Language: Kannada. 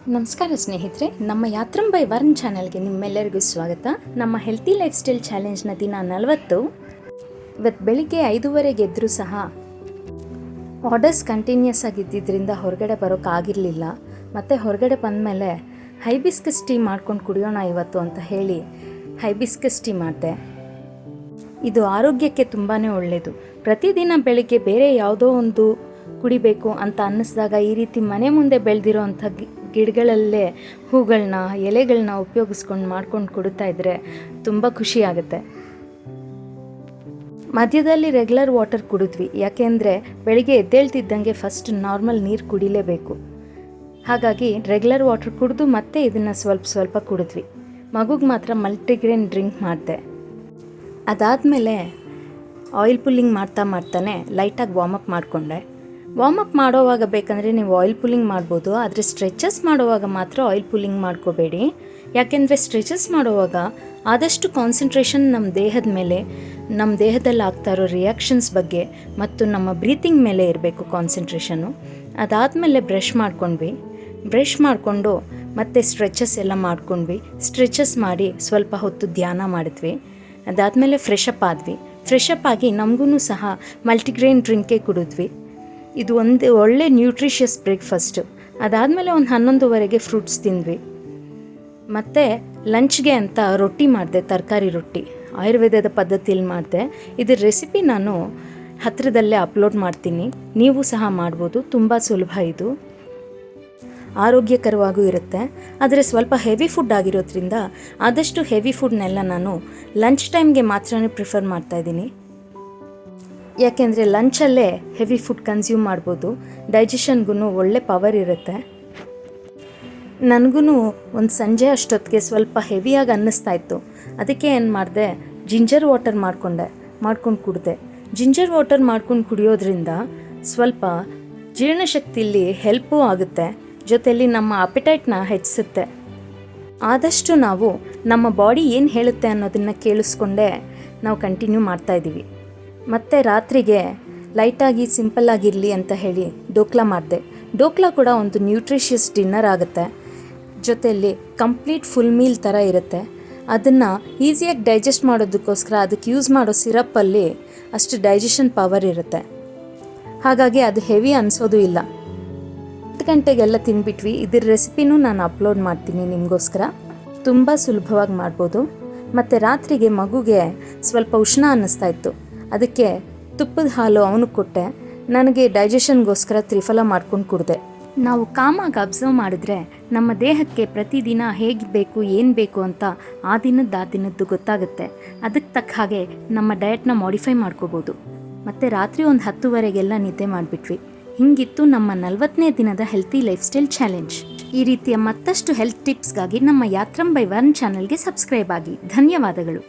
ನಮಸ್ಕಾರ ಸ್ನೇಹಿತರೆ, ನಮ್ಮ ಯಾತ್ರಂ ಬೈ ವರ್ನ್ ಚಾನಲ್ಗೆ ನಿಮ್ಮೆಲ್ಲರಿಗೂ ಸ್ವಾಗತ. ನಮ್ಮ ಹೆಲ್ತಿ ಲೈಫ್ ಸ್ಟೈಲ್ ಚಾಲೆಂಜ್ನ ದಿನ 40. ಇವತ್ತು ಬೆಳಿಗ್ಗೆ 5:30 ಎದ್ದರೂ ಸಹ ಆರ್ಡರ್ಸ್ ಕಂಟಿನ್ಯೂಸ್ ಆಗಿದ್ದರಿಂದ ಹೊರಗಡೆ ಬರೋಕ್ಕಾಗಿರಲಿಲ್ಲ. ಮತ್ತು ಹೊರಗಡೆ ಬಂದಮೇಲೆ ಹೈಬಿಸ್ಕಸ್ ಟೀ ಮಾಡ್ಕೊಂಡು ಕುಡಿಯೋಣ ಇವತ್ತು ಅಂತ ಹೇಳಿ ಹೈಬಿಸ್ಕಸ್ ಟೀ ಮಾಡಿದೆ. ಇದು ಆರೋಗ್ಯಕ್ಕೆ ತುಂಬಾ ಒಳ್ಳೆಯದು. ಪ್ರತಿದಿನ ಬೆಳಿಗ್ಗೆ ಬೇರೆ ಯಾವುದೋ ಒಂದು ಕುಡಿಬೇಕು ಅಂತ ಅನ್ನಿಸಿದಾಗ ಈ ರೀತಿ ಮನೆ ಮುಂದೆ ಬೆಳೆದಿರೋ ಅಂಥ ಗಿಡಗಳಲ್ಲೇ ಹೂಗಳನ್ನ ಎಲೆಗಳನ್ನ ಉಪಯೋಗಿಸ್ಕೊಂಡು ಮಾಡ್ಕೊಂಡು ಕುಡಿತಾ ಇದ್ದರೆ ತುಂಬ ಖುಷಿಯಾಗುತ್ತೆ. ಮಧ್ಯದಲ್ಲಿ ರೆಗ್ಯುಲರ್ ವಾಟರ್ ಕುಡಿದ್ವಿ, ಯಾಕೆಂದರೆ ಬೆಳಿಗ್ಗೆ ಎದ್ದೇಳ್ತಿದ್ದಂಗೆ ಫಸ್ಟ್ ನಾರ್ಮಲ್ ನೀರು ಕುಡಿಲೇಬೇಕು. ಹಾಗಾಗಿ ರೆಗ್ಯುಲರ್ ವಾಟರ್ ಕುಡಿದು ಮತ್ತೆ ಇದನ್ನು ಸ್ವಲ್ಪ ಕುಡಿದ್ವಿ. ಮಗುಗೆ ಮಾತ್ರ ಮಲ್ಟಿಗ್ರೇನ್ ಡ್ರಿಂಕ್ ಮಾಡಿದೆ. ಅದಾದಮೇಲೆ ಆಯಿಲ್ ಪುಲ್ಲಿಂಗ್ ಮಾಡ್ತಾನೆ ಲೈಟಾಗಿ ವಾರ್ಮಪ್ ಮಾಡಿಕೊಂಡೆ. ವಾರ್ಮಪ್ ಮಾಡೋವಾಗ ಬೇಕಂದರೆ ನೀವು ಆಯಿಲ್ ಪುಲ್ಲಿಂಗ್ ಮಾಡ್ಬೋದು, ಆದರೆ ಸ್ಟ್ರೆಚಸ್ ಮಾಡುವಾಗ ಮಾತ್ರ ಆಯಿಲ್ ಪುಲ್ಲಿಂಗ್ ಮಾಡ್ಕೋಬೇಡಿ. ಯಾಕೆಂದರೆ ಸ್ಟ್ರೆಚಸ್ ಮಾಡುವಾಗ ಆದಷ್ಟು ಕಾನ್ಸಂಟ್ರೇಷನ್ ನಮ್ಮ ದೇಹದ ಮೇಲೆ, ನಮ್ಮ ದೇಹದಲ್ಲಿ ಆಗ್ತಾ ಇರೋ ರಿಯಾಕ್ಷನ್ಸ್ ಬಗ್ಗೆ ಮತ್ತು ನಮ್ಮ ಬ್ರೀತಿಂಗ್ ಮೇಲೆ ಇರಬೇಕು ಕಾನ್ಸಂಟ್ರೇಷನ್ನು. ಅದಾದಮೇಲೆ ಬ್ರಷ್ ಮಾಡಿಕೊಂಡು ಮತ್ತೆ ಸ್ಟ್ರೆಚಸ್ ಎಲ್ಲ ಮಾಡ್ಕೊಂಡ್ವಿ. ಸ್ಟ್ರೆಚಸ್ ಮಾಡಿ ಸ್ವಲ್ಪ ಹೊತ್ತು ಧ್ಯಾನ ಮಾಡಿದ್ವಿ. ಅದಾದಮೇಲೆ ಫ್ರೆಶ್ ಅಪ್ ಆಗಿ ನಮಗೂ ಸಹ ಮಲ್ಟಿಗ್ರೇನ್ ಡ್ರಿಂಕೇ ಕುಡಿದ್ವಿ. ಇದು ಒಂದು ಒಳ್ಳೆ ನ್ಯೂಟ್ರಿಷಿಯಸ್ ಬ್ರೇಕ್ಫಾಸ್ಟು. ಅದಾದಮೇಲೆ ಒಂದು 11:30 ಫ್ರೂಟ್ಸ್ ತಿಂದ್ವಿ. ಮತ್ತು ಲಂಚ್ಗೆ ಅಂತ ರೊಟ್ಟಿ ಮಾಡಿದೆ, ತರಕಾರಿ ರೊಟ್ಟಿ ಆಯುರ್ವೇದದ ಪದ್ಧತಿಯಲ್ಲಿ ಮಾಡಿದೆ. ಇದರ ರೆಸಿಪಿ ನಾನು ಹತ್ತಿರದಲ್ಲೇ ಅಪ್ಲೋಡ್ ಮಾಡ್ತೀನಿ, ನೀವು ಸಹ ಮಾಡ್ಬೋದು. ತುಂಬ ಸುಲಭ, ಇದು ಆರೋಗ್ಯಕರವಾಗೂ ಇರುತ್ತೆ. ಆದರೆ ಸ್ವಲ್ಪ ಹೆವಿ ಫುಡ್ ಆಗಿರೋದ್ರಿಂದ ಆದಷ್ಟು ಹೆವಿ ಫುಡ್ನೆಲ್ಲ ನಾನು ಲಂಚ್ ಟೈಮ್ಗೆ ಮಾತ್ರ ಪ್ರಿಫರ್ ಮಾಡ್ತಾಯಿದ್ದೀನಿ. ಯಾಕೆಂದರೆ ಲಂಚಲ್ಲೇ ಹೆವಿ ಫುಡ್ ಕನ್ಸ್ಯೂಮ್ ಮಾಡ್ಬೋದು, ಡೈಜೆಷನ್ಗೂ ಒಳ್ಳೆ ಪವರ್ ಇರುತ್ತೆ. ನನಗೂ ಒಂದು ಸಂಜೆ ಅಷ್ಟೊತ್ತಿಗೆ ಸ್ವಲ್ಪ ಹೆವಿಯಾಗಿ ಅನ್ನಿಸ್ತಾ ಇತ್ತು. ಅದಕ್ಕೆ ಏನು ಮಾಡಿದೆ, ಜಿಂಜರ್ ವಾಟರ್ ಮಾಡ್ಕೊಂಡು ಕುಡಿದೆ. ಜಿಂಜರ್ ವಾಟರ್ ಮಾಡ್ಕೊಂಡು ಕುಡಿಯೋದ್ರಿಂದ ಸ್ವಲ್ಪ ಜೀರ್ಣಶಕ್ತಿಯಲ್ಲಿ ಹೆಲ್ಪೂ ಆಗುತ್ತೆ, ಜೊತೆಯಲ್ಲಿ ನಮ್ಮ ಅಪೆಟೈಟ್ನ ಹೆಚ್ಚಿಸುತ್ತೆ. ಆದಷ್ಟು ನಾವು ನಮ್ಮ ಬಾಡಿ ಏನು ಹೇಳುತ್ತೆ ಅನ್ನೋದನ್ನು ಕೇಳಿಸ್ಕೊಂಡೇ ನಾವು ಕಂಟಿನ್ಯೂ ಮಾಡ್ತಾಯಿದ್ದೀವಿ. ಮತ್ತು ರಾತ್ರಿಗೆ ಲೈಟಾಗಿ ಸಿಂಪಲ್ಲಾಗಿರಲಿ ಅಂತ ಹೇಳಿ ಡೋಕ್ಲಾ ಮಾಡಿದೆ. ಡೋಕ್ಲಾ ಕೂಡ ಒಂದು ನ್ಯೂಟ್ರಿಷಿಯಸ್ ಡಿನ್ನರ್ ಆಗುತ್ತೆ, ಜೊತೆಯಲ್ಲಿ ಕಂಪ್ಲೀಟ್ ಫುಲ್ ಮೀಲ್ ಥರ ಇರುತ್ತೆ. ಅದನ್ನು ಈಸಿಯಾಗಿ ಡೈಜೆಸ್ಟ್ ಮಾಡೋದಕ್ಕೋಸ್ಕರ ಅದಕ್ಕೆ ಯೂಸ್ ಮಾಡೋ ಸಿರಪ್ಪಲ್ಲಿ ಅಷ್ಟು ಡೈಜೆಷನ್ ಪವರ್ ಇರುತ್ತೆ. ಹಾಗಾಗಿ ಅದು ಹೆವಿ ಅನಿಸೋದು ಇಲ್ಲ. 10 ಗಂಟೆಗೆಲ್ಲ ತಿಂದ್ಬಿಟ್ವಿ. ಇದ್ರ ರೆಸಿಪಿನೂ ನಾನು ಅಪ್ಲೋಡ್ ಮಾಡ್ತೀನಿ ನಿಮಗೋಸ್ಕರ. ತುಂಬ ಸುಲಭವಾಗಿ ಮಾಡ್ಬೋದು. ಮತ್ತು ರಾತ್ರಿಗೆ ಮಗುಗೆ ಸ್ವಲ್ಪ ಉಷ್ಣ ಅನ್ನಿಸ್ತಾ ಇತ್ತು, ಅದಕ್ಕೆ ತುಪ್ಪದ ಹಾಲು ಅವನಿಗೆ ಕೊಟ್ಟೆ. ನನಗೆ ಡೈಜೆಷನ್ಗೋಸ್ಕರ ತ್ರಿಫಲ ಮಾಡ್ಕೊಂಡು ಕುಡಿದೆ. ನಾವು ಕಾಮಾಗಿ ಅಬ್ಸರ್ವ್ ಮಾಡಿದ್ರೆ ನಮ್ಮ ದೇಹಕ್ಕೆ ಪ್ರತಿದಿನ ಹೇಗೆ ಬೇಕು, ಏನು ಬೇಕು ಅಂತ ಆ ದಿನದ್ದು ಗೊತ್ತಾಗುತ್ತೆ. ಅದಕ್ಕೆ ತಕ್ಕ ಹಾಗೆ ನಮ್ಮ ಡಯಟ್ನ ಮಾಡಿಫೈ ಮಾಡ್ಕೋಬೋದು. ಮತ್ತು ರಾತ್ರಿ ಒಂದು 10:30 ನಿದ್ದೆ ಮಾಡಿಬಿಟ್ವಿ. ಹಿಂಗಿತ್ತು ನಮ್ಮ 40ನೇ ದಿನದ ಹೆಲ್ತಿ ಲೈಫ್ ಸ್ಟೈಲ್ ಚಾಲೆಂಜ್. ಈ ರೀತಿಯ ಮತ್ತಷ್ಟು ಹೆಲ್ತ್ ಟಿಪ್ಸ್ಗಾಗಿ ನಮ್ಮ ಯಾತ್ರಂ ಬೈ ವರ್ನ್ ಚಾನಲ್ಗೆ ಸಬ್ಸ್ಕ್ರೈಬ್ ಆಗಿ. ಧನ್ಯವಾದಗಳು.